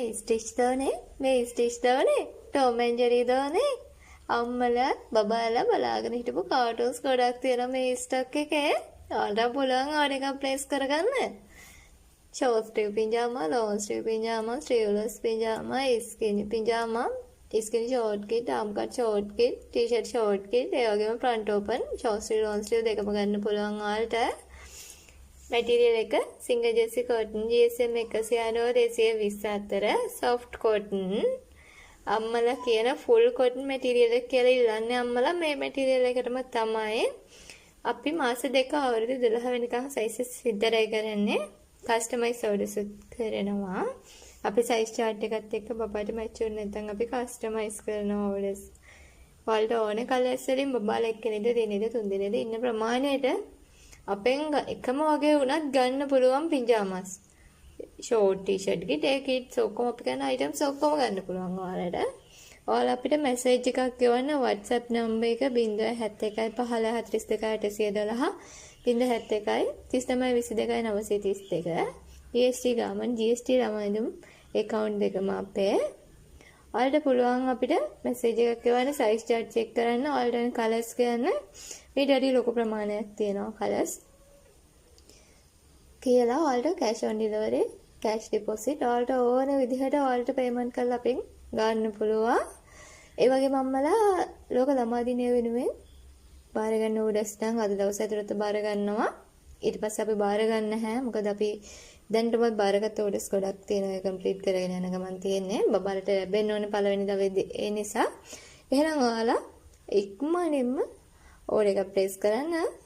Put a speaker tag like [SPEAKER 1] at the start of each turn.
[SPEAKER 1] මේ ස්ටිච් දානේ මේ ස්ටිච් දානේ ටෝම් ඇන්ඩ් ජෙරි දානේ අම්මලා බබාලා බලාගෙන හිටපු කාටුන්ස් ගොඩක් තියෙනවා මේ ස්ටොක් එකේ. ඔයාලට පුළුවන් ඕන එකක් ප්ලේස් කරගන්න. short sleeve pajama, long sleeve pajama, sleeveless pajama, skinny pajama, skinny short kit, arm cut short kit, t-shirt short kit, ඒ වගේම front open, short sleeve, long sleeve දෙකම ගන්න පුළුවන් ඔයාලට. මැටීරියල් එක single jersey cotton GSM 190 224 soft cotton. අම්මලා කියන full cotton material එක කියලා ඉල්ලන්නේ අම්මලා මේ material එකටම තමයි. අපි මාස දෙක අවුරුදු 12 වෙනිකන් sizes විතරයි කරන්නේ. කස්ටමයිස් orders කරනවා. අපි size chart එකත් එක්ක බබාට match වෙන නැත්නම් අපි කස්ටමයිස් කරනවා orders. ඔයාලට ඕනේ කලර්ස් වලින් බබාලා එක්කෙනෙක්ද දෙන්නෙක්ද තුන් දෙනෙක්ද ඉන්න ප්‍රමාණයට අපෙන් එකම වගේ වුණත් ගන්න පුළුවන් පිජාමාස්. short t-shirt කිට ඒ කිට්ස් ඔක්කොම අපි ගන්න items ඔක්කොම ගන්න පුළුවන් ඔයාලට. ඔයාලා අපිට message එකක් ගෙවන්න WhatsApp number එක 071 15 32 832 39 GST ගාමන් GST ළමයිදුම් account දෙකම අපේ. ඔයාලට පුළුවන් අපිට message එකක් ගෙවන්න size chart check කරන්න. ඔයාලට colours ගන්න ඊටදී ලොකු ප්‍රමාණයක් තියෙනවා colours. කියලා ඔයාලට cash on delivery, cash deposit ඔයාලට ඕන විදිහට ඔයාලට payment කරලා අපෙන් ගන්න පුළුවන්. ඒ වගේම අම්මලා ලෝක ළමා දිනය වෙනුවෙන් බාර ගන්න ඕඩර්ස් නම් අද දවස් ඇතුළත බාර ගන්නවා. ඊට පස්සේ අපි බාර ගන්න නැහැ. මොකද අපි දැන්ටමත් බාරගත්ත ඕඩර්ස් ගොඩක් තියෙනවා. ඒ කම්ප්ලීට් කරගෙන යන ගමන් තියෙන්නේ. බබාලට ලැබෙන්න ඕනේ පළවෙනි දවසේ ඒ නිසා. එහෙනම් ඔයාලා ඉක්මනින්ම ඕඩර් එක ප්ලේස් කරන්න.